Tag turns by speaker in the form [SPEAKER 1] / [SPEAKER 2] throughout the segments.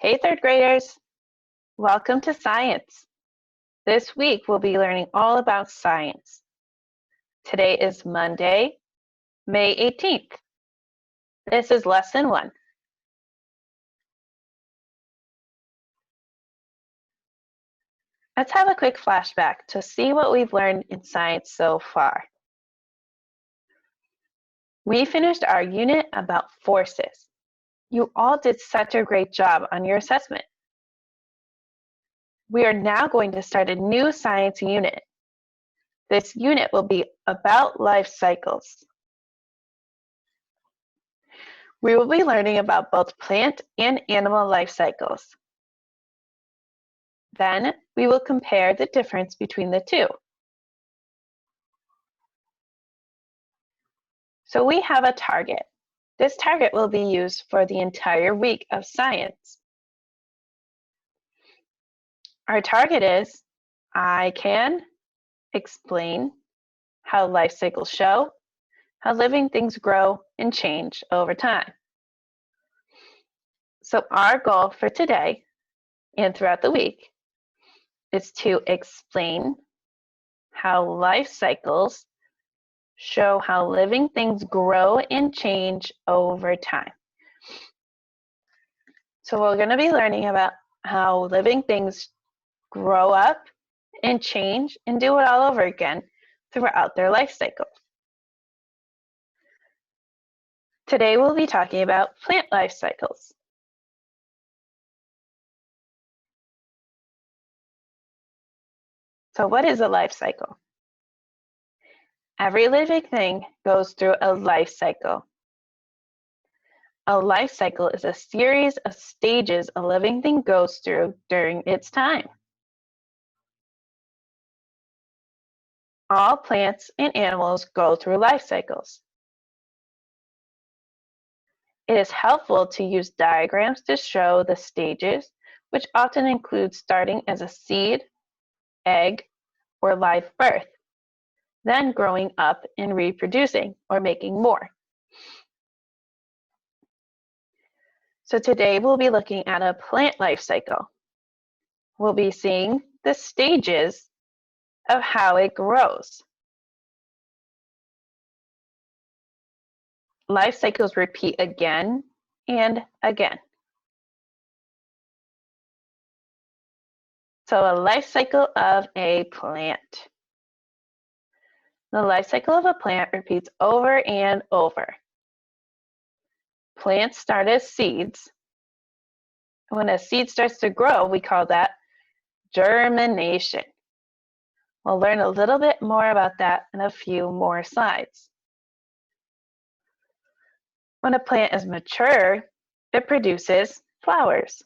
[SPEAKER 1] Hey, third graders. Welcome to science. This week we'll be learning all about science. Today is Monday, May 18th. This is lesson 1. Let's have a quick flashback to see what we've learned in science so far. We finished our unit about forces. You all did such a great job on your assessment. We are now going to start a new science unit. This unit will be about life cycles. We will be learning about both plant and animal life cycles. Then we will compare the difference between the two. So we have a target. This target will be used for the entire week of science. Our target is, I can explain how life cycles show how living things grow and change over time. So our goal for today and throughout the week is to explain how life cycles show how living things grow and change over time. So we're going to be learning about how living things grow up and change and do it all over again throughout their life cycle. Today we'll be talking about plant life cycles. So what is a life cycle? Every living thing goes through a life cycle. A life cycle is a series of stages a living thing goes through during its time. All plants and animals go through life cycles. It is helpful to use diagrams to show the stages, which often include starting as a seed, egg, or live birth, then growing up and reproducing or making more. So today we'll be looking at a plant life cycle. We'll be seeing the stages of how it grows. Life cycles repeat again and again. So a life cycle of a plant. The life cycle of a plant repeats over and over. Plants start as seeds. When a seed starts to grow, we call that germination. We'll learn a little bit more about that in a few more slides. When a plant is mature, it produces flowers.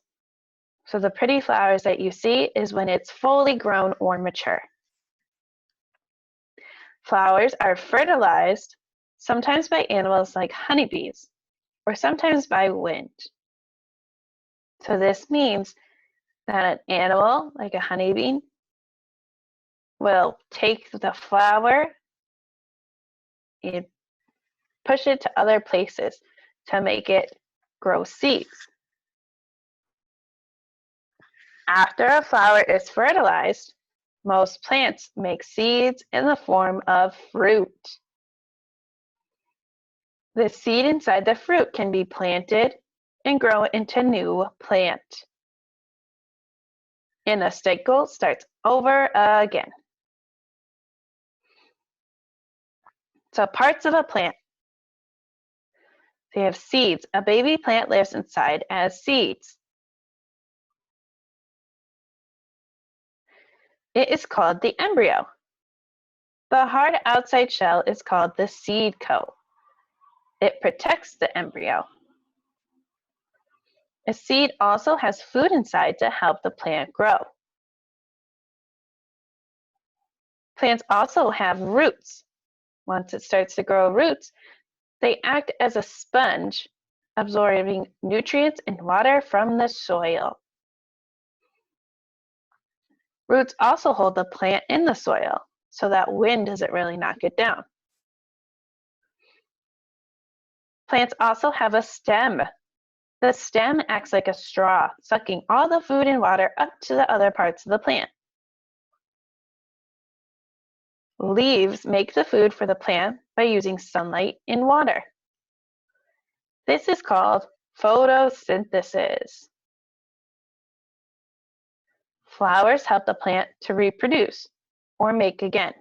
[SPEAKER 1] So the pretty flowers that you see is when it's fully grown or mature. Flowers are fertilized, sometimes by animals like honeybees, or sometimes by wind. So this means that an animal, like a honeybee, will take the flower and push it to other places to make it grow seeds. After a flower is fertilized, most plants make seeds in the form of fruit. The seed inside the fruit can be planted and grow into a new plant. And the cycle starts over again. So parts of a plant. They have seeds. A baby plant lives inside as seeds. It is called the embryo. The hard outside shell is called the seed coat. It protects the embryo. A seed also has food inside to help the plant grow. Plants also have roots. Once it starts to grow roots, they act as a sponge, absorbing nutrients and water from the soil. Roots also hold the plant in the soil so that wind doesn't really knock it down. Plants also have a stem. The stem acts like a straw, sucking all the food and water up to the other parts of the plant. Leaves make the food for the plant by using sunlight and water. This is called photosynthesis. Flowers help the plant to reproduce or make again.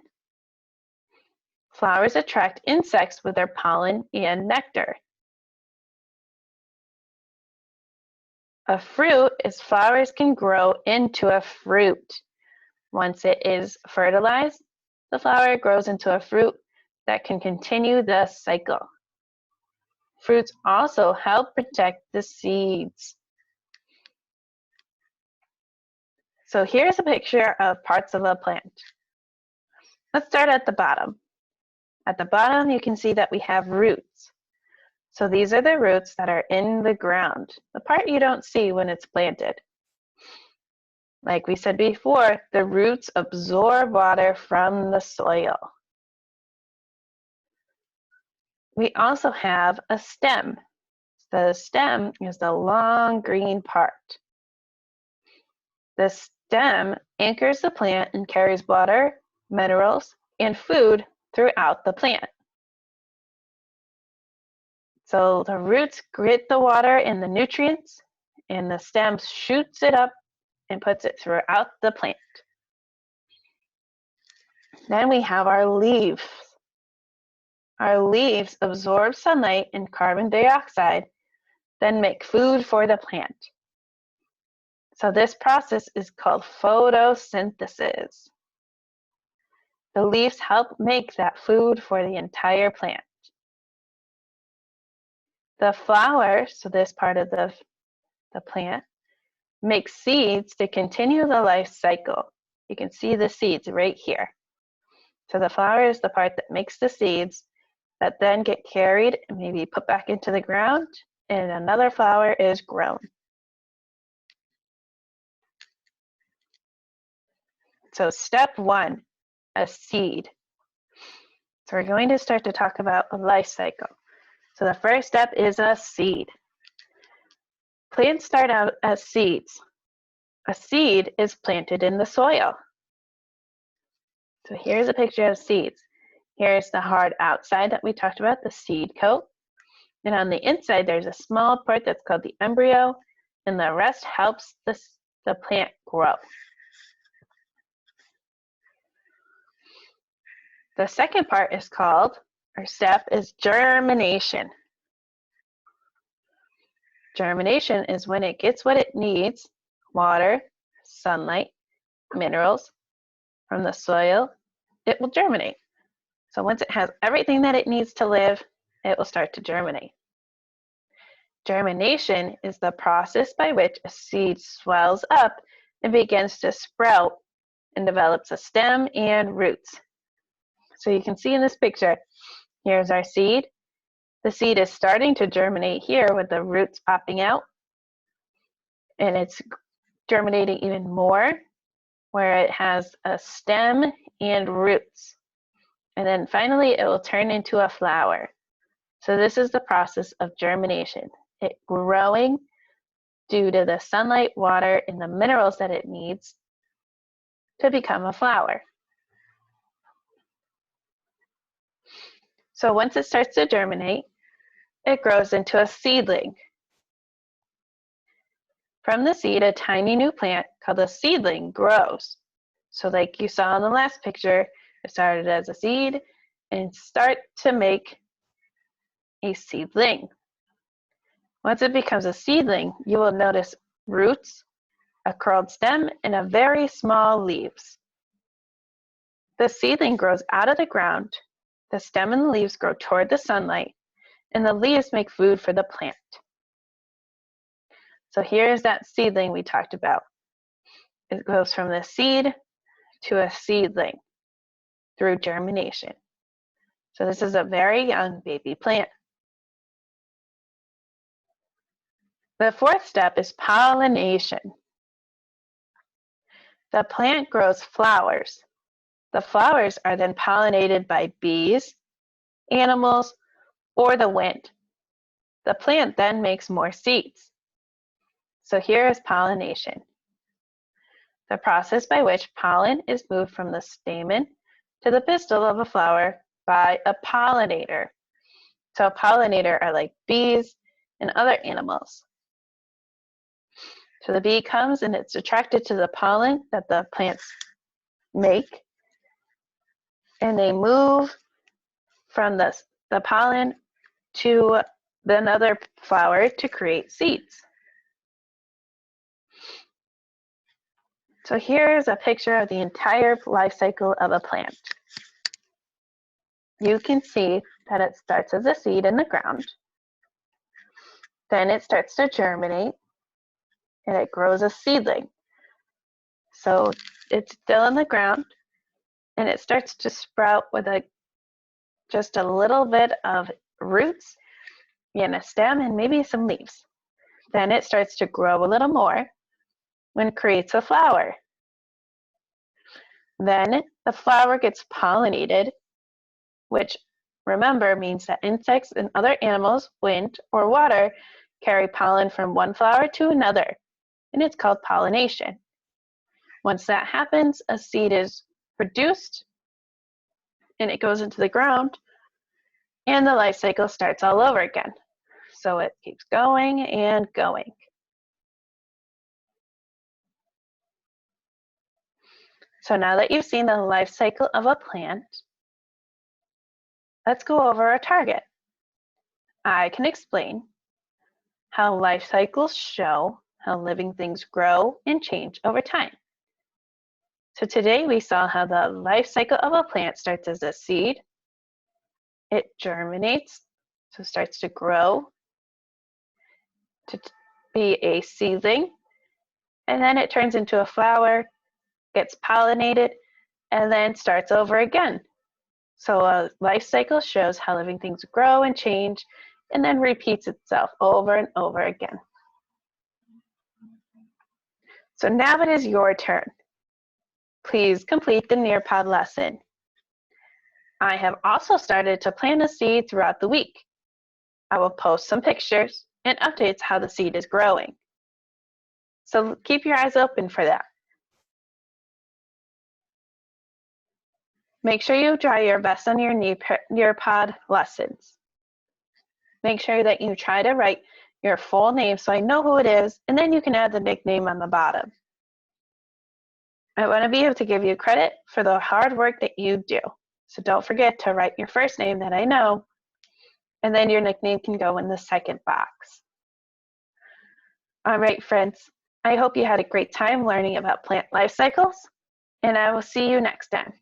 [SPEAKER 1] Flowers attract insects with their pollen and nectar. A fruit is flowers can grow into a fruit. Once it is fertilized, the flower grows into a fruit that can continue the cycle. Fruits also help protect the seeds. So here's a picture of parts of a plant. Let's start at the bottom. At the bottom, you can see that we have roots. So these are the roots that are in the ground, the part you don't see when it's planted. Like we said before, the roots absorb water from the soil. We also have a stem. The stem is the long green part. The stem anchors the plant and carries water, minerals, and food throughout the plant. So the roots get the water and the nutrients, and the stem shoots it up and puts it throughout the plant. Then we have our leaves. Our leaves absorb sunlight and carbon dioxide, then make food for the plant. So this process is called photosynthesis. The leaves help make that food for the entire plant. The flower, so this part of the plant, makes seeds to continue the life cycle. You can see the seeds right here. So the flower is the part that makes the seeds that then get carried and maybe put back into the ground, and another flower is grown. So step 1, a seed. So we're going to start to talk about a life cycle. So the first step is a seed. Plants start out as seeds. A seed is planted in the soil. So here's a picture of seeds. Here's the hard outside that we talked about, the seed coat. And on the inside, there's a small part that's called the embryo, and the rest helps the plant grow. The second part is called, or step, is germination. Germination is when it gets what it needs, water, sunlight, minerals, from the soil, it will germinate. So once it has everything that it needs to live, it will start to germinate. Germination is the process by which a seed swells up and begins to sprout and develops a stem and roots. So you can see in this picture, here's our seed. The seed is starting to germinate here with the roots popping out, and it's germinating even more where it has a stem and roots. And then finally it will turn into a flower. So this is the process of germination. It growing due to the sunlight, water, and the minerals that it needs to become a flower. So once it starts to germinate, it grows into a seedling. From the seed, a tiny new plant called a seedling grows. So like you saw in the last picture, it started as a seed and start to make a seedling. Once it becomes a seedling, you will notice roots, a curled stem, and a very small leaves. The seedling grows out of the ground, the stem and the leaves grow toward the sunlight, and the leaves make food for the plant. So here's that seedling we talked about. It goes from the seed to a seedling through germination. So this is a very young baby plant. The fourth step is pollination. The plant grows flowers. The flowers are then pollinated by bees, animals, or the wind. The plant then makes more seeds. So here is pollination, the process by which pollen is moved from the stamen to the pistil of a flower by a pollinator. So a pollinator are like bees and other animals. So the bee comes and it's attracted to the pollen that the plants make, and they move from the pollen to another flower to create seeds. So here is a picture of the entire life cycle of a plant. You can see that it starts as a seed in the ground. Then it starts to germinate and it grows a seedling. So it's still in the ground and it starts to sprout with just a little bit of roots and a stem and maybe some leaves. Then it starts to grow a little more when it creates a flower. Then the flower gets pollinated, which, remember, means that insects and other animals, wind, or water carry pollen from one flower to another, and it's called pollination. Once that happens, a seed is produced, and it goes into the ground, and the life cycle starts all over again. So it keeps going and going. So now that you've seen the life cycle of a plant, let's go over a target. I can explain how life cycles show how living things grow and change over time. So today we saw how the life cycle of a plant starts as a seed, it germinates, so starts to grow to be a seedling, and then it turns into a flower, gets pollinated, and then starts over again. So a life cycle shows how living things grow and change and then repeats itself over and over again. So now it is your turn. Please complete the Nearpod lesson. I have also started to plant a seed throughout the week. I will post some pictures and updates how the seed is growing. So keep your eyes open for that. Make sure you try your best on your Nearpod lessons. Make sure that you try to write your full name so I know who it is, and then you can add the nickname on the bottom. I want to be able to give you credit for the hard work that you do. So don't forget to write your first name that I know, and then your nickname can go in the second box. All right, friends. I hope you had a great time learning about plant life cycles, and I will see you next time.